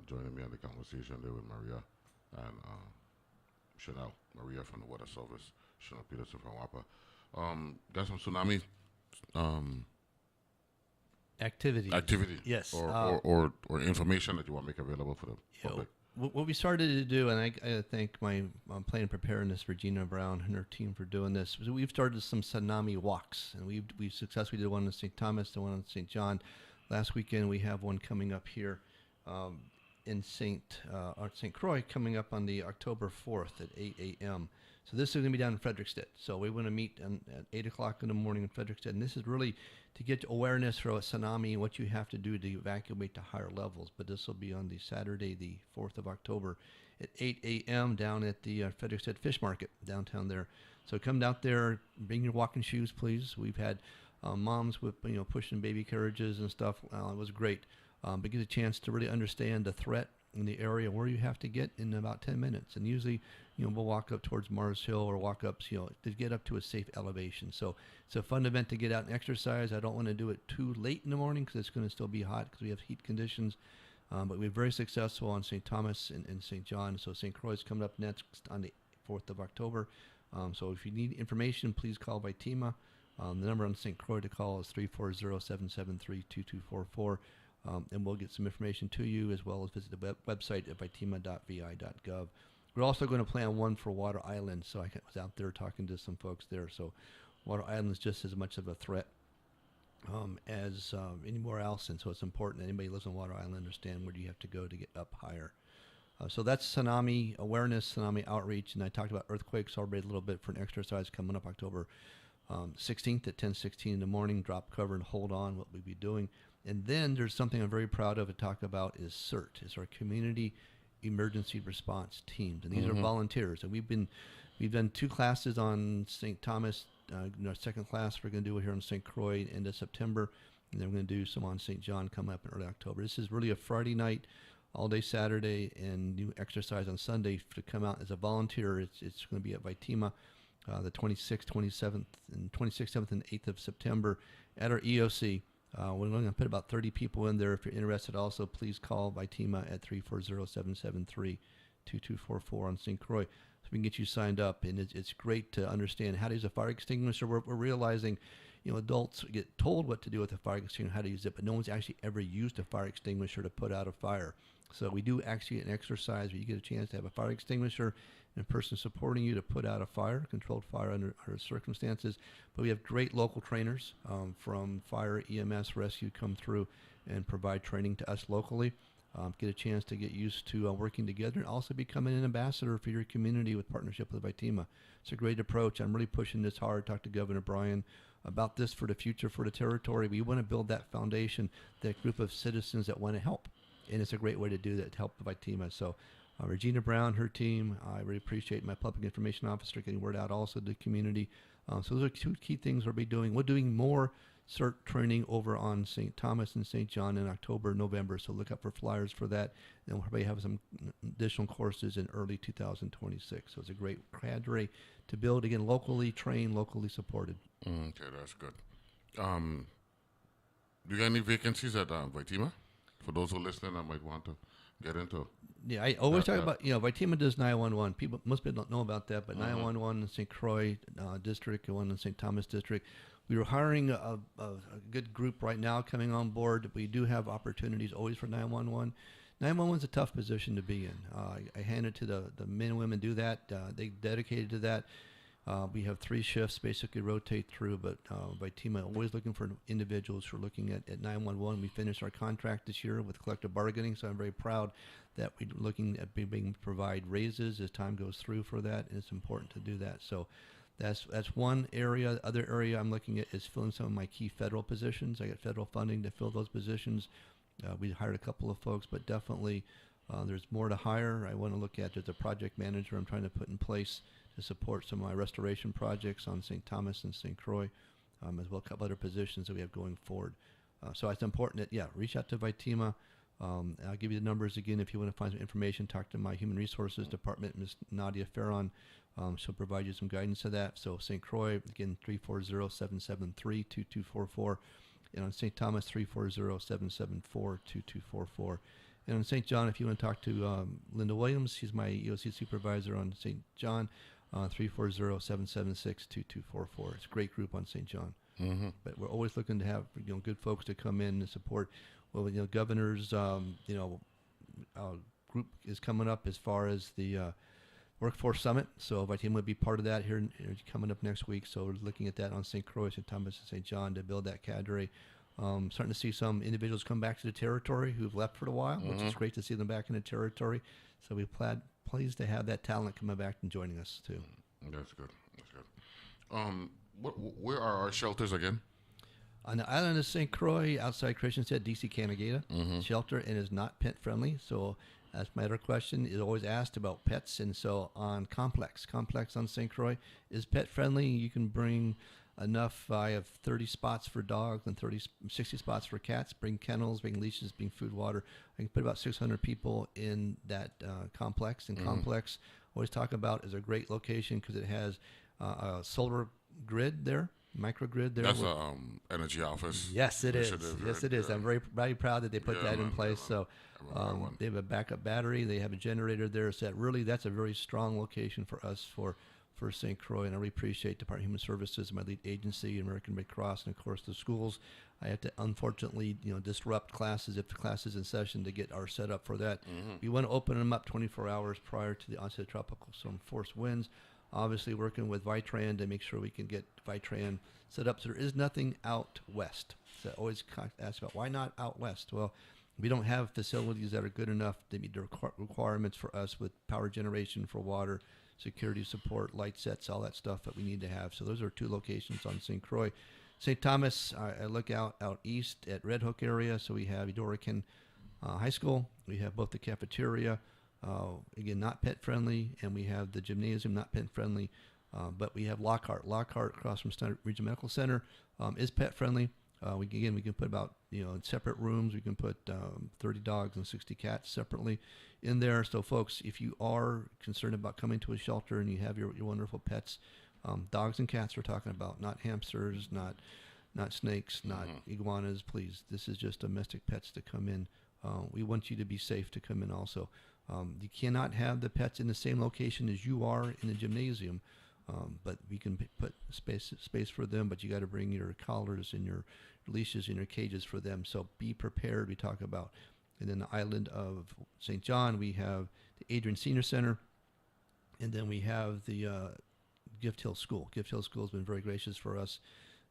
joining me on the conversation there with Maria and Chanel. Maria from the Weather Service, Chanel Peterson from WAPA. Got some tsunami activity. Yes. Or information that you want to make available for the public. What we started to do, and I thank my Plan Preparedness, Regina Brown, and her team for doing this, was we've started some tsunami walks, and we successfully did one in St. Thomas, the one in St. John. Last weekend we have one coming up here in St. Croix, coming up on the October 4th at 8 a.m. So this is going to be down in Frederickstead. So we want to meet at 8 o'clock in the morning in Frederickstead, and this is really to get awareness for a tsunami and what you have to do to evacuate to higher levels. But this will be on the Saturday, the 4th of October at 8 a.m. down at the Frederickstead Fish Market downtown there. So come out there, bring your walking shoes, please. We've had moms with pushing baby carriages and stuff. It was great. But get a chance to really understand the threat in the area where you have to get in about 10 minutes. And usually, we'll walk up towards Mars Hill or walk up, to get up to a safe elevation. So it's a fun event to get out and exercise. I don't want to do it too late in the morning because it's going to still be hot because we have heat conditions. But we're very successful on St. Thomas and St. John. So St. Croix is coming up next on the 4th of October. So if you need information, please call VITEMA The number on St. Croix to call is 340-773-2244, and we'll get some information to you, as well as visit the website at vitema.vi.gov. We're also going to plan one for Water Island, so I was out there talking to some folks there. So Water Island is just as much of a threat as anywhere else, and so it's important that anybody who lives on Water Island understand where do you have to go to get up higher. So that's tsunami awareness, tsunami outreach, and I talked about earthquakes already a little bit for an exercise coming up October 16th at 10:16 in the morning. Drop cover and hold on, what we'll be doing. And then there's something I'm very proud of to talk about is CERT, is our Community Emergency Response Teams, and these are volunteers. And we've done 2 classes on St. Thomas. Our second class we're going to do it here on St. Croix end of September, and then we're going to do some on St. John coming up in early October. This is really a Friday night, all day Saturday, and new exercise on Sunday to come out as a volunteer. It's going to be at VITEMA the 26th, 27th, and 26th, 7th, and 8th of September at our EOC. We're going to put about 30 people in there. If you're interested, also please call VITEMA at 340-773-2244 on St. Croix, so we can get you signed up. And it's great to understand how to use a fire extinguisher. We're realizing, adults get told what to do with a fire extinguisher, how to use it, but no one's actually ever used a fire extinguisher to put out a fire. So we do actually an exercise where you get a chance to have a fire extinguisher and a person supporting you to put out a fire, controlled fire under circumstances. But we have great local trainers from fire, EMS, rescue come through and provide training to us locally. Get a chance to get used to working together and also becoming an ambassador for your community with partnership with VITEMA. It's a great approach. I'm really pushing this hard. Talk to Governor Bryan about this for the future for the territory. We want to build that foundation, that group of citizens that want to help. And it's a great way to do that, to help VITEMA. So Regina Brown, her team, I really appreciate my public information officer getting word out also to the community. So those are 2 key things we'll be doing. We're doing more CERT training over on St. Thomas and St. John in October, November. So look up for flyers for that. And we'll probably have some additional courses in early 2026. So it's a great cadre to build, again, locally trained, locally supported. Okay, that's good. Do you got any vacancies at VITEMA? For those who are listening, I might want to get into. Yeah, I always talk about, VITEMA does 911. Most people don't know about that, but 911 in St. Croix district and one in St. Thomas district. We were hiring a good group right now coming on board. We do have opportunities always for 911. 911 is a tough position to be in. I hand it to the men and women do that. They dedicated to that. We have 3 shifts basically rotate through, but VITEMA always looking for individuals who are looking at 911. We finished our contract this year with collective bargaining, so I'm very proud that we're looking at being provide raises as time goes through for that, and it's important to do that. So that's one area. The other area I'm looking at is filling some of my key federal positions. I got federal funding to fill those positions. We hired a couple of folks, but definitely there's more to hire. I want to look at, there's a project manager I'm trying to put in place to support some of my restoration projects on St. Thomas and St. Croix, as well as a couple other positions that we have going forward. So it's important that, reach out to VITEMA. I'll give you the numbers again if you want to find some information. Talk to my Human Resources Department, Ms. Nadia Farron. She'll provide you some guidance to that. So St. Croix, again, 340-773-2244. And on St. Thomas, 340-774-2244. And on St. John, if you want to talk to Linda Williams, she's my EOC supervisor on St. John, 340-776-2244. It's a great group on St. John. But we're always looking to have good folks to come in and support. Well, governor's group is coming up as far as the Workforce Summit. So VITEMA will be part of that here coming up next week. So we're looking at that on St. Croix, St. Thomas, and St. John to build that cadre. Starting to see some individuals come back to the territory who've left for a while, which is great to see them back in the territory. So we're pleased to have that talent coming back and joining us too. That's good. That's good. Where are our shelters again? On the island of St. Croix, outside Christiansted, DC Canagata shelter, and is not pet friendly. So that's my other question, is always asked about pets. And so on Complex on St. Croix is pet friendly. You can bring enough. I have 30 spots for dogs and 60 spots for cats. Bring kennels, bring leashes, bring food, water. I can put about 600 people in that complex. And Complex, always talk about, is a great location because it has a solar grid there, microgrid there. That's energy office. Yes, it is. Yes, it is. I'm very, very proud that they put that in place. So they have a backup battery. They have a generator there. So that's a very strong location for us for for St. Croix, and I really appreciate Department of Human Services, my lead agency, American Red Cross, and of course the schools. I have to unfortunately, disrupt classes if the class is in session to get our set up for that. We want to open them up 24 hours prior to the onset of tropical storm force winds. Obviously working with Vitran to make sure we can get Vitran set up so there is nothing out west. So I always ask about why not out west? Well, we don't have facilities that are good enough to meet the requirements for us with power generation for water, security support, light sets, all that stuff that we need to have. So those are 2 locations on St. Croix. St. Thomas, I look out east at Red Hook area. So we have Edorican High School. We have both the cafeteria, again, not pet friendly, and we have the gymnasium, not pet friendly. But we have Lockhart. Lockhart across from Standard Regional Medical Center is pet friendly. We can put about, in separate rooms, we can put 30 dogs and 60 cats separately in there. So folks, if you are concerned about coming to a shelter and you have your wonderful pets, dogs and cats we're talking about, not hamsters, not snakes, not iguanas, please. This is just domestic pets to come in. We want you to be safe to come in also. You cannot have the pets in the same location as you are in the gymnasium. But we can put space for them, but you got to bring your collars and your leashes and your cages for them. So be prepared, we talk about. And then the island of St. John, we have the Adrian Senior Center, and then we have the Gift Hill School. Gift Hill School has been very gracious for us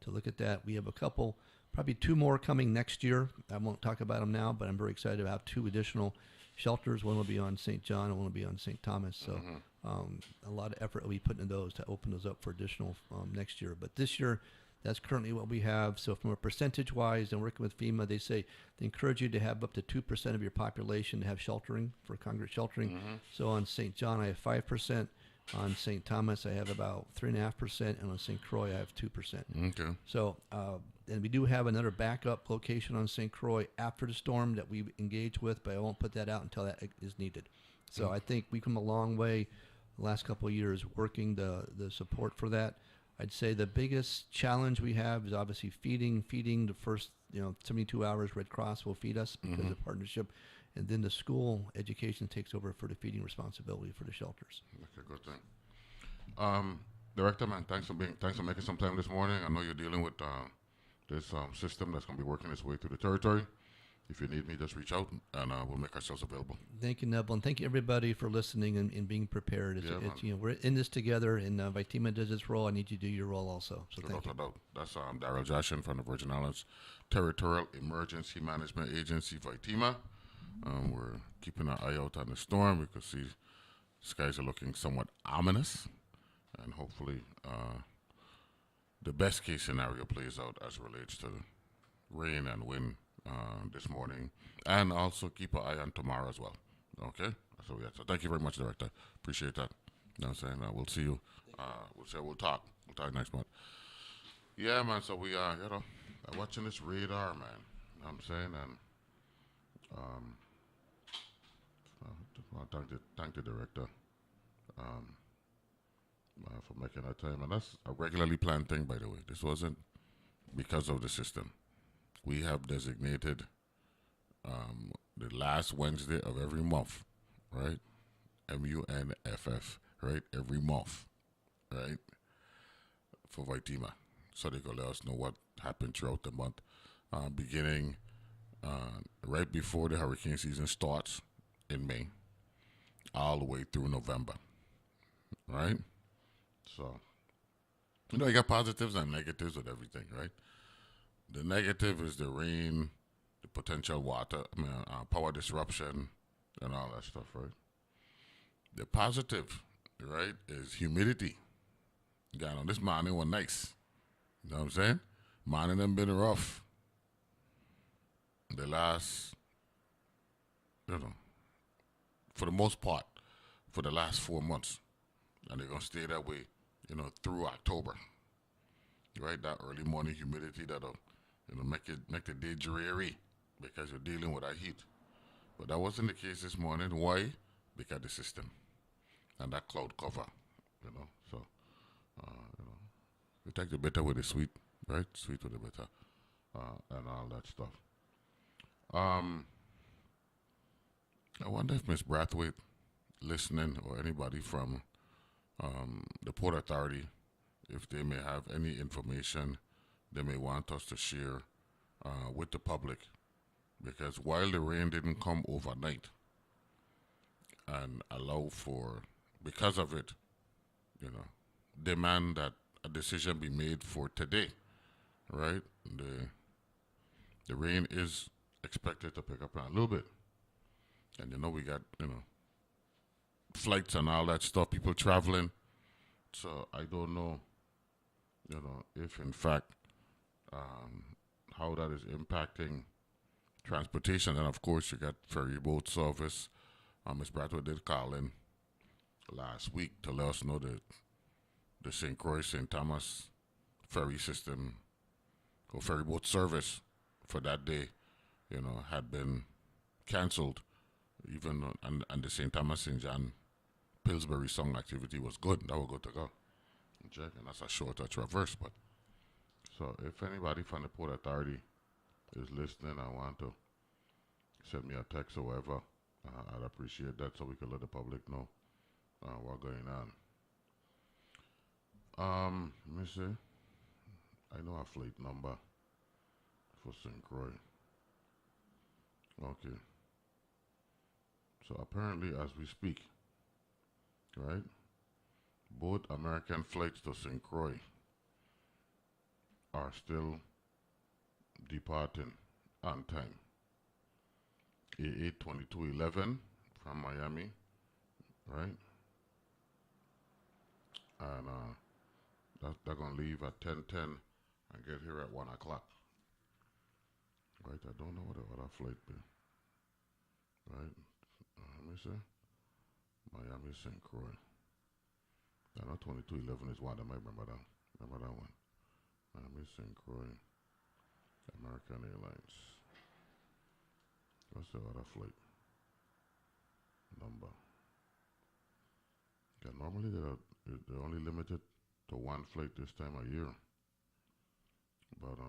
to look at that. We have a couple, probably 2 more coming next year. I won't talk about them now, but I'm very excited to have 2 additional shelters. One will be on St. John and one will be on St. Thomas. So a lot of effort will be put into those to open those up for additional next year. But this year, that's currently what we have. So from a percentage-wise, and working with FEMA, they say they encourage you to have up to 2% of your population to have sheltering, for congregate sheltering. So on St. John, I have 5%. On St. Thomas, I have about 3.5%, and on St. Croix, I have 2%. Okay. So, and we do have another backup location on St. Croix after the storm that we engage with, but I won't put that out until that is needed. So I think we've come a long way the last couple of years working the support for that. I'd say the biggest challenge we have is obviously feeding the first 72 hours. Red Cross will feed us because of partnership, and then the school education takes over for the feeding responsibility for the shelters. Okay, good thing. Director, man, thanks for making some time this morning. I know you're dealing with this system that's going to be working its way through the territory. If you need me, just reach out, and we'll make ourselves available. Thank you, Neville, and thank you everybody for listening and being prepared. We're in this together, and VITEMA does its role. I need you to do your role also. So thank you. That's Daryl Jaschen from the Virgin Islands Territorial Emergency Management Agency, VITEMA. We're keeping an eye out on the storm. We could see skies are looking somewhat ominous, and hopefully the best case scenario plays out as it relates to rain and wind this morning, and also keep an eye on tomorrow as well. Okay, so thank you very much, Director. Appreciate that. You know what I'm saying? We'll see you. We'll talk next month. Yeah, man. So we are, watching this radar, man. You know what I'm saying? And thank the Director for making that time. And that's a regularly planned thing, by the way. This wasn't because of the system. We have designated the last Wednesday of every month, right? MUNFF, right? Every month, right? For VITEMA. So they can let us know what happened throughout the month, beginning right before the hurricane season starts in May, all the way through November, right? So, you got positives and negatives with everything, right? The negative is the rain, the potential power disruption, and all that stuff, right? The positive, right, is humidity. On this morning was nice. You know what I'm saying? Morning them been rough. The last, for the most part, for the last 4 months. And they're going to stay that way, through October. Right? That early morning humidity that'll make the day dreary because you're dealing with that heat. But that wasn't the case this morning. Why? Because the system and that cloud cover, So, we take the bitter with the sweet, right? Sweet with the bitter, and all that stuff. I wonder if Miss Brathwaite listening or anybody from the Port Authority, if they may have any information they may want us to share with the public. Because while the rain didn't come overnight and allow for, because of it, demand that a decision be made for today, right? The rain is expected to pick up a little bit. And we got, flights and all that stuff, people traveling. So I don't know, if in fact, how that is impacting transportation. And of course, you got ferry boat service. Ms. Bradford did call in last week to let us know that the St. Croix, St. Thomas ferry system or ferry boat service for that day, had been canceled. Even and the St. Thomas St. John Pillsbury song activity was good. That was good to go. Check, and that's a shorter traverse. But so if anybody from the Port Authority is listening, I want to send me a text or whatever. I'd appreciate that so we can let the public know what's going on. Let me see. I know a flight number for St. Croix. Okay. So apparently, as we speak, right, both American flights to St. Croix are still departing on time. A82211 from Miami, right? And they're going to leave at 10:10 and get here at 1 o'clock. Right, I don't know what the other flight be. Right, let me see. Miami St. Croix. I know 2211 is one. I might remember that. Remember that one. Miami St. Croix. American Airlines. What's the other flight number? Yeah, normally they're only limited to one flight this time of year. But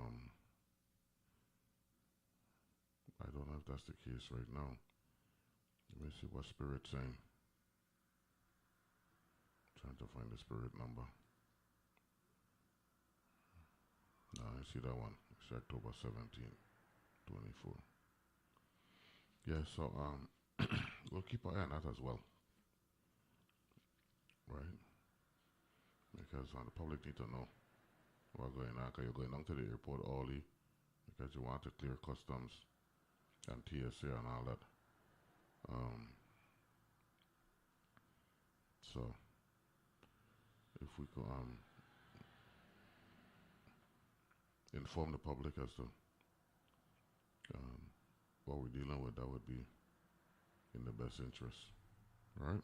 I don't know if that's the case right now. Let me see what Spirit's saying. Trying to find the Spirit number. No, I see that one. It's October 17, 24. Yeah, so we'll keep an eye on that as well. Right? Because the public need to know what's going on. Because you're going down to the airport early because you want to clear customs and TSA and all that. So if we could inform the public as to what we're dealing with, that would be in the best interest, right?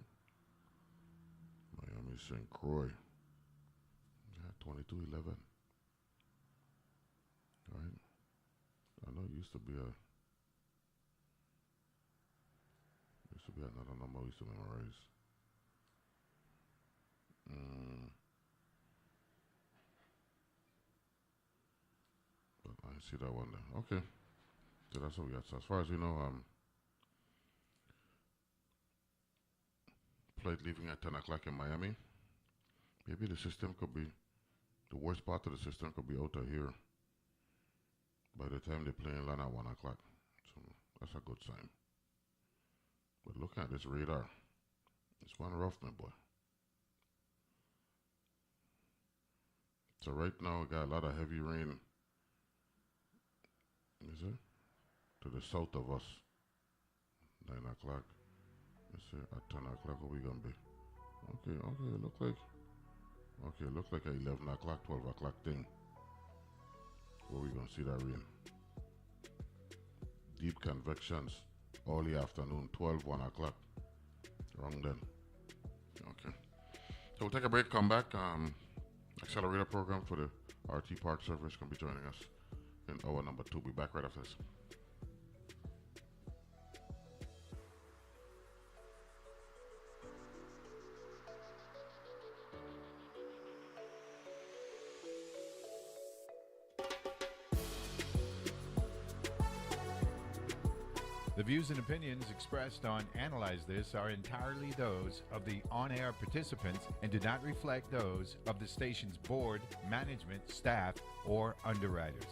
Miami St. Croix, yeah, 2211, right? I know it used to be another number we used to memorize. But I see that one there. Okay. So that's what we got. So as far as we know, flight leaving at 10 o'clock in Miami. Maybe the system could be, the worst part of the system could be out of here by the time the plane land at 1 o'clock. So that's a good sign. But looking at this radar, it's one rough, my boy. So right now we got a lot of heavy rain. Is it? To the south of us. 9 o'clock. Let's see, at 10 o'clock what we gonna be? Okay, look like a 11 o'clock, 12 o'clock thing. Where we gonna see that rain? Deep convections, early afternoon, 12, 1 o'clock. Wrong then. Okay. So we'll take a break, come back. Accelerator program for the RT Park service can be joining us in hour number 2. We'll be back right after this. The views and opinions expressed on Analyze This are entirely those of the on-air participants and do not reflect those of the station's board, management, staff, or underwriters.